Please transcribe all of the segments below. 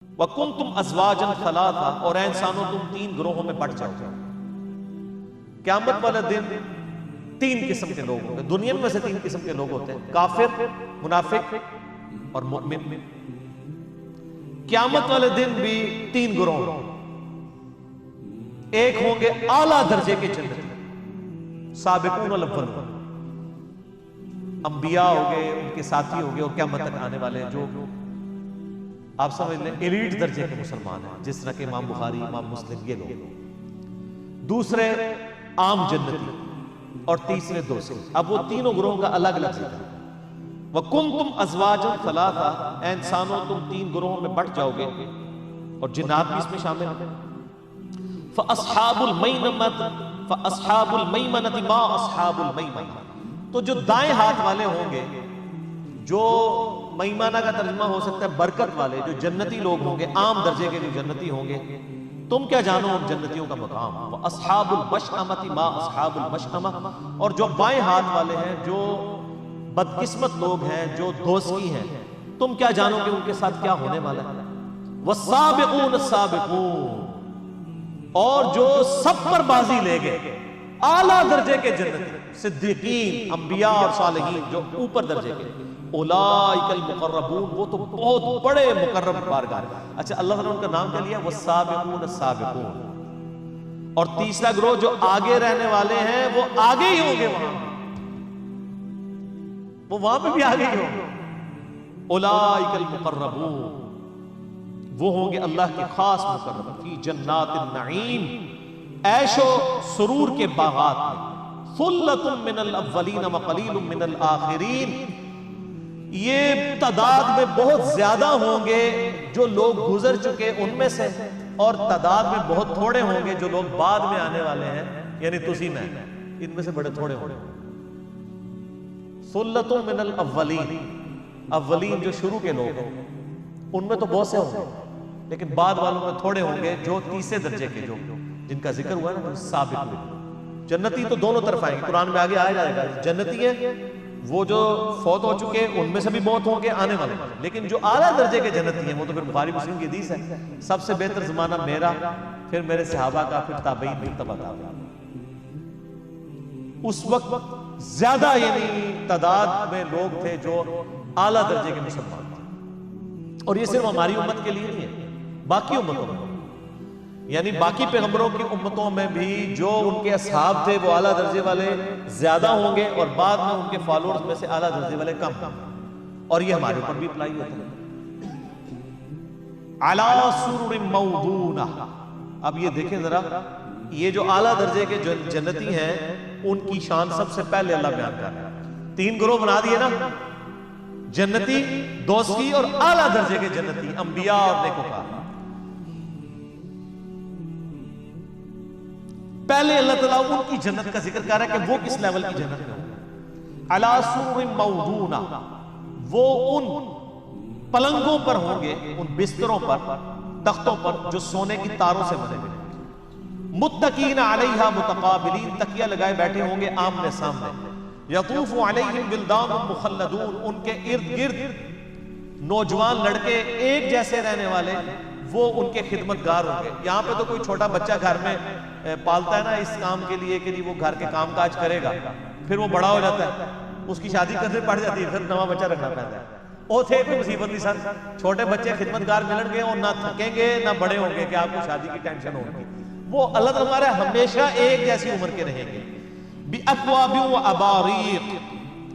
وَكُنْتُمْ أَزْوَاجًا ثَلَاثًا، اور اے انسانوں تم تین گروہوں میں بٹ جاؤ گے۔ قیامت والے دن تین قسم کے لوگ ہوں گے۔ دنیا میں سے تین قسم کے لوگ ہوتے ہیں، کافر، منافق اور مؤمن۔ قیامت والے دن بھی تین گروہ ہوں گے۔ ایک ہوں گے اعلیٰ درجے کے جنتی، سابقون الاولون، انبیاء ہو گئے، ان کے ساتھی ہو گئے، اور قیامت تک آنے والے جو آپ سمجھ لیں ایلیٹ درجے کے مسلمان ہیں، جس طرح کہ امام بخاری، امام مسلم، یہ لوگ۔ دوسرے عام جنتی، اور تیسرے دوسرے۔ اب وہ تینوں گروہوں کا الگ الگ ذکر ہے۔ وَكُنْتُمْ أَزْوَاجًا ثَلَاثًا، اے انسانوں تم تین گروہوں میں بٹ جاؤ گے، اور جنات بھی اس میں شامل ہیں۔ فَأَصْحَابُ الْمَيْمَنَةِ مَا أَصْحَابُ الْمَيْمَنَةِ، تو جو دائیں ہاتھ والے ہوں گے، جو میمنہ کا ترجمہ ہو سکتا ہے برکت والے، جو جنتی لوگ ہوں گے، عام درجے کے جو جنتی ہوں گے، تم کیا جانو ان جنتیوں کا مقام۔ وَأَصْحَابُ الْمَشْأَمَةِ مَا أَصْحَابُ الْمَشْأَمَةِ، اور جو بائیں ہاتھ والے ہیں، جو بدقسمت لوگ ہیں، جو دوزخی ہیں، تم کیا جانو کہ ان کے ساتھ کیا ہونے والا ہے۔ وَالسَّابِقُونَ السَّابِقُونَ، اور جو سب پر بازی لے گئے، اعلیٰ درجے کے جنتی، صدیقین، انبیاء اور صالحین، جو اوپر درجے کے، اولئک المقربون، وہ تو بہت بڑے مقرب بارگاہ۔ اچھا، اللہ تعالیٰ نے ان کا نام کیا لیا والسابقون السابقون۔ اور تیسرا گروہ جو آگے رہنے والے ہیں، وہ آگے ہی ہوں گے، وہاں پہ بھی آگے ہی ہوں گے۔ اولئک المقربون، وہ ہوں گے اللہ کے خاص مقرب، فی جنات النعیم، عیش و سرور کے باغات میں۔ ثلۃ من الاولین وقلیل من الآخرین، یہ تعداد میں بہت زیادہ ہوں گے جو لوگ گزر چکے ان میں سے، اور تعداد میں بہت تھوڑے ہوں گے جو لوگ بعد میں آنے والے ہیں، یعنی تسی میں، ان میں سے بڑے تھوڑے ہوں گے۔ ثلۃ من الاولین، اولین جو شروع کے لوگ ہیں ان میں تو بہت سے ہوں گے، لیکن بعد والوں میں تھوڑے ہوں گے جو تیسرے درجے کے، جو جن کا ذکر ہوا ہے نا، سابق۔ جنتی تو دونوں طرف آئیں گے، قرآن میں آگے آیا جائے گا۔ جنتی ہیں وہ جو فوت ہو چکے، ان میں سے بھی بہت ہوں گے آنے والے، لیکن جو اعلیٰ درجے کے جنتی ہیں وہ تو پھر بخاری مسلم کی حدیث ہے، سب سے بہتر زمانہ میرا، پھر میرے صحابہ کا، پھر تابعین، پھر تبع تابعین۔ اس وقت زیادہ یعنی تعداد میں لوگ تھے جو اعلیٰ درجے کے مسلمان تھے، اور یہ صرف ہماری امت کے لیے نہیں ہے، باقی امتوں میں، یعنی باقی پیغمبروں کی امتوں میں بھی جو ان کے اصحاب تھے وہ اعلیٰ درجے والے زیادہ ہوں گے، اور بعد میں ان کے فالوورز میں سے اعلیٰ درجے والے کم ہوں گے، اور یہ ہمارے اوپر بھی اپلائی ہوتا ہے۔ عَلَىٰ سُرُرٍ مَوْضُونَةٍ، اب یہ دیکھیں ذرا، یہ جو اعلیٰ درجے کے جنتی ہیں ان کی شان سب سے پہلے اللہ بیان کر رہا ہے۔ تین گروہ بنا دیے نا، جنتی، دوزخی اور اعلیٰ درجے کے جنتی، انبیاء اور نیکوکار۔ پہلے اللہ تعالیٰ ان کی جنت کا ذکر کر رہا ہے کہ وہ کس لیول کی جنت میں ہوں۔ عَلَىٰ سُرُرٍ مَوْضُونَةٍ، وہ ان پلنگوں پر ہوں گے، ان بستروں پر، تختوں پر جو سونے کی تاروں سے بنے ہوئے، متقین علیہا متقابلین، تکیہ لگائے بیٹھے ہوں گے آمنے سامنے، یطوف علیہم ولدان مخلدون، ان کے ارد گرد نوجوان لڑکے ایک جیسے رہنے والے، وہ ان کے خدمتگار ہوں گے۔ یہاں پہ تو کوئی چھوٹا بچہ گھر میں پالتا ہے نا اس کام کے لیے کہ وہ گھر کے کام کاج کرے گا، پھر وہ بڑا ہو جاتا ہے، اس کی شادی کرنے پڑ جاتی ہے، پھر نواں بچہ رکھنا پڑتا ہے۔ او تھے کوئی مصیبت نہیں سر، چھوٹے بچے خدمتگار ملن گے اور نہ تھکیں گے نہ بڑے ہوں گے کہ آپ کو شادی کی ٹینشن ہوگی۔ وہ اللہ تعالیٰ ہمارے ہمیشہ ایک جیسی عمر کے رہیں گے۔ بِأَكْوَابٍ وَأَبَارِيقٍ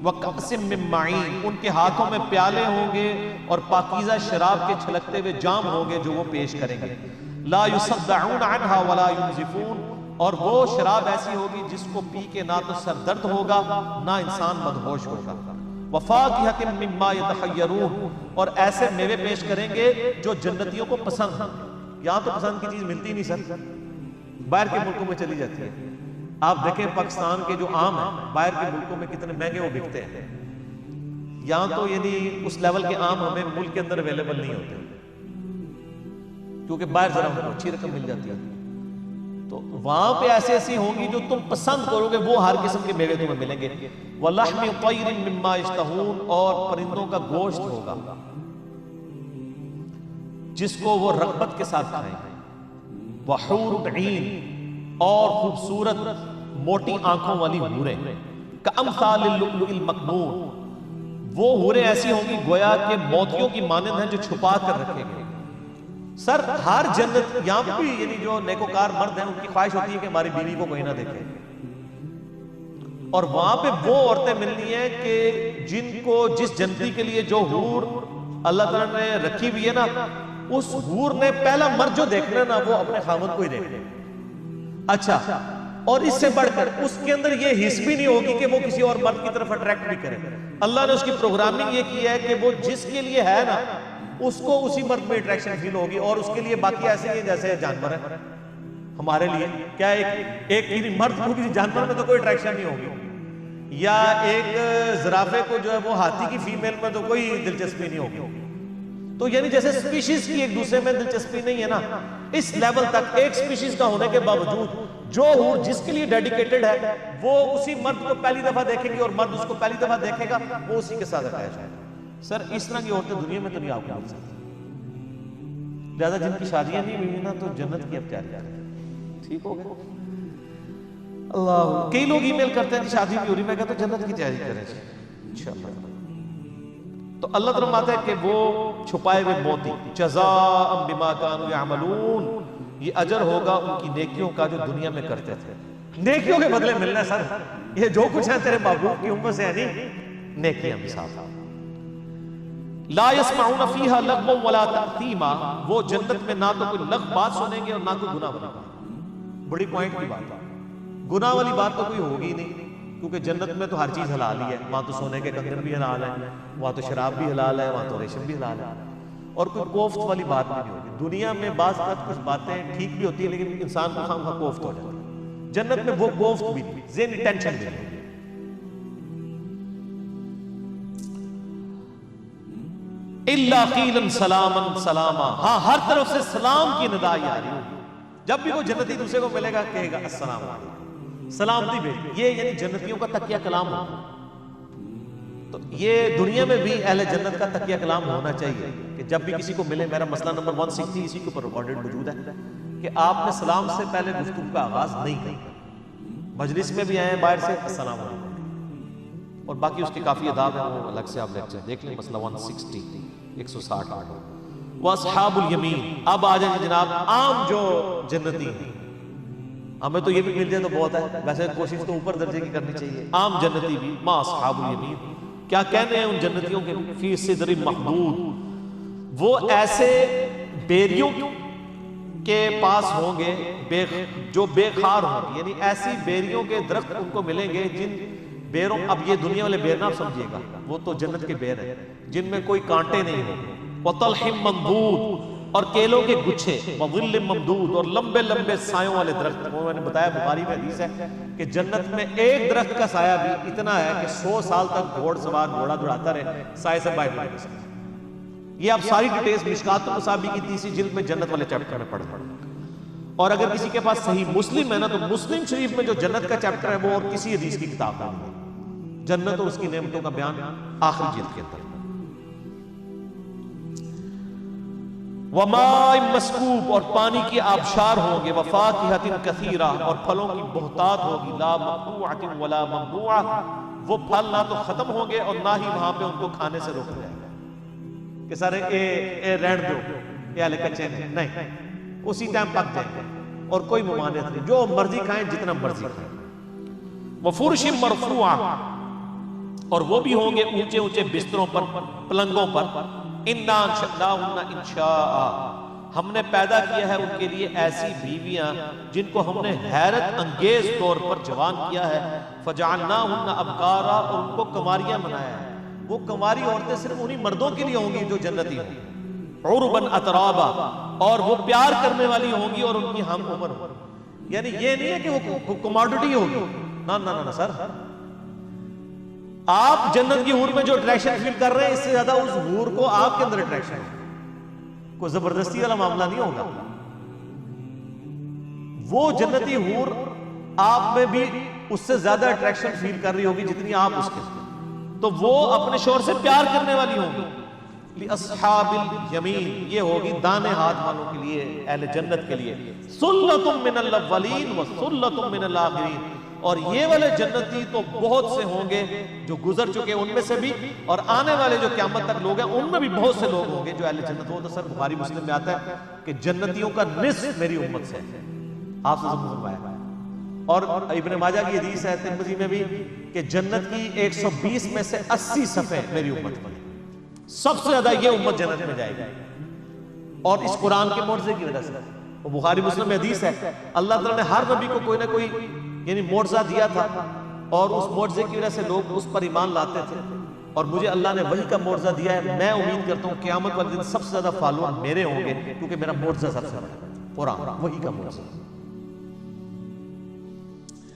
وَكَأْسٍ مِّن مَّعِينٍ، ان کے ہاتھوں میں پیالے ہوں گے اور پاکیزہ شراب کے چھلکتے ہوئے جام ہوں گے جو وہ پیش کریں گے۔ لَا يُصَدَّعُونَ عَنْهَا وَلَا يُنزِفُونَ، اور وہ شراب ایسی ہوگی جس کو پی کے نہ تو سر درد ہوگا نہ انسان مدہوش ہوگا۔ وَفَاكِهَةٍ مِّمَّا يَتَخَيَّرُونَ، اور ایسے میوے پیش کریں گے جو جنتیوں کو پسند ہیں۔ یہاں تو پسند کی چیز ملتی نہیں سر، باہر کے ملکوں میں چلی جاتی ہے۔ آپ دیکھیں پاکستان کے جو آم ہیں باہر کے ملکوں میں کتنے مہنگے وہ بکتے ہیں، یہاں تو یعنی اس لیول کے آم ہمیں ملک کے اندر اویلیبل نہیں ہوتے، کیونکہ باہر ذرا اچھی رقم مل جاتی ہے۔ تو وہاں پہ ایسی ہوں گی جو تم پسند کرو گے، وہ ہر قسم کے میوے تمہیں ملیں گے۔ وَلَحْمِ طَيْرٍ مِّمَّا يَشْتَهُونَ، اور پرندوں کا گوشت ہوگا۔ جس کو وہ رغبت کے ساتھ کھائیں گے، وحور عین، اور خوبصورت موٹی آنکھوں والی حوریں، کامثال اللؤلؤ المکنون، وہ حوریں ایسی ہوں گی گویا کہ موتیوں کی مانند ہیں جو چھپا کر رکھے گئے۔ سر ہر جنت، یہاں پہ بھی یعنی جو نیکوکار مرد ہیں ان کی خواہش ہوتی ہے کہ ہماری بیوی کو کوئی نہ دیکھے، اور وہاں پہ وہ عورتیں ملنی ہیں کہ جن کو جس جنتی کے لیے جو حور اللہ تعالیٰ نے رکھی ہوئی ہے نا، اس حور نے پہلا مرد جو دیکھنا نا وہ اپنے خاوند کو ہی دیکھنا۔ اچھا، اور اس سے بڑھ کر اس کے اندر یہ حس بھی نہیں ہوگی کہ وہ کسی اور مرد کی طرف اٹریکٹ بھی کرے۔ اللہ نے اس کی پروگرامنگ یہ کی ہے کہ وہ جس کے لیے ہے نا اس کو اسی مرد میں اٹریکشن فیل ہوگی، اور اس کے لیے باقی ایسے ہی جیسے جانور ہے ہمارے لیے۔ کیا ایک مرد کو کسی جانور میں تو کوئی اٹریکشن نہیں ہوگی، یا ایک زرافے کو جو ہے وہ ہاتھی کی فیمیل میں تو کوئی دلچسپی نہیں ہوگی۔ تو یعنی جیسے سپیشیز کی ایک دوسرے میں دلچسپی نہیں ہے نا، اس لیول تک ایک سپیشیز کا ہونے کے باوجود جو حور جس کے لیے ڈیڈیکیٹڈ ہے وہ اسی مرد کو پہلی دفعہ دیکھے گی اور مرد اس کو پہلی دفعہ دیکھے گا، وہ اسی کے ساتھ اٹیچ ہے۔ سر اس طرح کی عورتیں دنیا میں تو نہیں آپ کو مل سکتی، لہٰذا جن کی شادیاں نہیں ہوئی نا تو جنت کی اب تیاری کریں۔ ٹھیک ہو گیا؟ اللہ، کئی لوگ ای میل کرتے ہیں کہ شادی بھی ہو رہی، میں کہتا ہوں جنت کی تیاری کریں انشاءاللہ۔ تو اللہ تعالیٰ فرماتا ہے کہ وہ چھپائے ہوئے موتی، جزاء بما کانوا یعملون، یہ اجر ہوگا ان کی نیکیوں کا جو دنیا میں کرتے تھے۔ نیکیوں کے بدلے ملنا ہے سر، یہ جو کچھ ہے تیرے محبوب کی امت سے ہے نہیں، نیکیاں بھی ساتھ۔ لا يسمعون فيها لغوا ولا تأثیما، وہ جنت میں نہ تو کوئی لغو بات سنیں گے اور نہ کوئی گناہ والی بات۔ بڑی پوائنٹ کی بات ہے، گناہ والی بات تو کوئی ہوگی نہیں، کیونکہ جنت میں تو ہر چیز حلال ہی ہے، وہاں تو سونے کے کنگن بھی حلال ہے، وہاں تو شراب بھی حلال ہے، وہاں تو ریشم بھی حلال ہے، اور کوئی کوفت والی بات بھی نہیں ہوگی۔ دنیا میں بعض اوقات کچھ باتیں ٹھیک بھی ہوتی ہیں لیکن انسان کو خام خواہ کوفت ہو جاتی ہے، جنت میں وہ کوفت بھی نہیں، ذہنی ٹینشن بھی نہیں۔ اِلَّا قِيلًا سَلَامًا سَلَامًا، ہاں ہر طرف سے سلام کی ندائی آ رہی ہوگی۔ جب بھی کوئی جنتی دوسرے کو ملے گا کہے گا السلام علیکم، سلامتی بھیج۔ یہ یعنی جنتیوں کا تکیہ کلام ہوگا۔ تو یہ دنیا میں بھی اہل جنت کا تکیہ کلام ہونا چاہیے کہ جب بھی کسی کو ملے، میرا مسئلہ نمبر 160 اسی کے اوپر ریکارڈڈ موجود ہے کہ آپ نے سلام سے پہلے گفتگو کا آغاز نہیں کرنا۔ مجلس میں بھی آئے باہر سے السلام علیکم، اور باقی اس کے کافی اداب ہیں، وہ الگ سے آپ لیکچر دیکھ لیں، مسئلہ 160 160۔ وَأَصْحَابُ الْيَمِينِ، اب آ جائیں جناب عام جو جنتی ہیں، ہمیں تو یہ بھی مل جائے تو بہت ہے، ویسے کوشش تو اوپر درجے کی کرنی چاہیے۔ عام جنتی بھی ما اصحاب الیمین، کیا کہنے ہیں ان جنتیوں کے؟ فی صدر مخضود، وہ ایسے بیریوں کے پاس ہوں گے جو بے خار ہوں گے، یعنی ایسی بیریوں کے درخت ان کو ملیں گے جن بیروں، اب یہ دنیا والے بیر نہ سمجھیے گا، وہ تو جنت کے بیر ہیں جن میں کوئی کانٹے نہیں ہوں گے۔ وَطَلْحٍ مَنْضُودٍ، اور کیلوں کے گچھے، وَظِلٍّ مَمْدُودٍ، اور لمبے لمبے سایوں والے درخت۔ وہ میں نے بتایا بخاری میں حدیث ہے کہ جنت میں ایک درخت کا سایہ بھی اتنا ہے کہ 100 سال تک گھوڑ سوار گھوڑا دوڑاتا رہے، سایہ سے باہر نہیں نکل سکتا۔ یہ آپ ساری ڈیٹیلز مشکات المصابیح کی 3 جلد میں جنت والے چیپٹر میں پڑھ۔ اور اگر کسی کے پاس صحیح مسلم ہے نا تو مسلم شریف میں جو جنت کا چیپٹر ہے وہ اور کسی حدیث کی کتاب میں نہیں، جنت اور اس کی نعمتوں کا بیان آخری جلد کے اندر۔ وَمَاءٍ مَسْكُوبٍ، اور پانی کی آبشار ہوں گے، وَفَاكِهَةٍ كَثِيرَةٍ، اور پھلوں کی بہتات ہوگی، لَا مَقْطُوعَةٍ وَلَا مَمْنُوعَةٍ، وہ پھل نہ تو ختم ہوں گے اور نہ ہی وہاں پہ ان کو کھانے سے روکا جائے گا کہ سارے اے رہن دو، یہ ہلے کچے نہیں، اسی ٹائم پک جائیں گے اور کوئی ممانعت نہیں، جو مرضی کھائیں جتنا مرضی کھائیں۔ وَفُرُشٍ مَرْفُوعَةٍ، اور وہ بھی ہوں گے اونچے اونچے بستروں پر، پلنگوں پر۔ اِنَّا أَنشَأْنَاهُنَّ إِنشَاءً، ہم نے پیدا کیا ہے ان کے لیے ایسی بیویاں جن کو ہم نے حیرت انگیز طور پر جوان کیا ہے۔ فَجَعَلْنَاهُنَّ أَبْكَارًا، اور ان کو کنواریاں بنایا ہے۔ وہ کنواری عورتیں صرف انہی مردوں کے لیے ہوں گی جو جنتی ہوں گی۔ عُرُبًا أَتْرَابًا، اور وہ پیار کرنے والی ہوں گی اور ان کی ہم عمر ہوں گی۔ یعنی یہ نہیں ہے کہ وہ کموڈٹی ہوگی، نہ سر، آپ جنت کی حور میں جو اٹریکشن فیل کر رہے ہیں اس سے زیادہ اس حور کو آپ کے اندر اٹریکشن ہے، کوئی زبردستی والا معاملہ نہیں ہوگا۔ وہ جنتی حور آپ میں بھی اس سے زیادہ اٹریکشن فیل کر رہی ہوگی جتنی آپ اس کے، تو وہ اپنے شوہر سے پیار کرنے والی ہوں گی۔ لِأَصْحَابِ الْيَمِينِ، یہ ہوگی دانے ہاتھ والوں کے لیے، اہل جنت کے لیے، سُلَّةٌ مِّنَ الْأَوَّلِينَ وَسُلَّةٌ مِّنَ الْآخِرِينَ، اور یہ والے جنتی تو بہت سے ہوں گے جو گزر چکے ان میں سے بھی، اور آنے والے جو قیامت تک لوگ ہیں ان میں بھی بہت سے لوگ ہوں گے جو اہل جنت ہوں۔ تو سر بخاری مسلم میں آتا ہے کہ جنتیوں کا نصف میری امت سے ہے، آپ سے فرمایا۔ اور ابن ماجہ کی حدیث ہے ترمذی میں بھی کہ جنت کی 120 میں سے 80 صفحے میری امت پر، سب سے زیادہ یہ امت جنت میں جائے گی، اور اس قرآن کے معجزے کی وجہ سے۔ وہ بخاری مسلم میں حدیث ہے، اللہ تعالیٰ نے ہر نبی کو کوئی نہ کوئی یعنی معجزہ دیا تھا، اور اس معجزے کی وجہ سے لوگ اس پر ایمان لاتے تھے، اور مجھے اللہ نے وحی کا معجزہ دیا ہے۔ میں امید کرتا ہوں قیامت والے دن سب سے زیادہ فالوور میرے ہوں گے، کیونکہ میرا معجزہ سب سے بڑا ہے، قرآن وحی کا معجزہ۔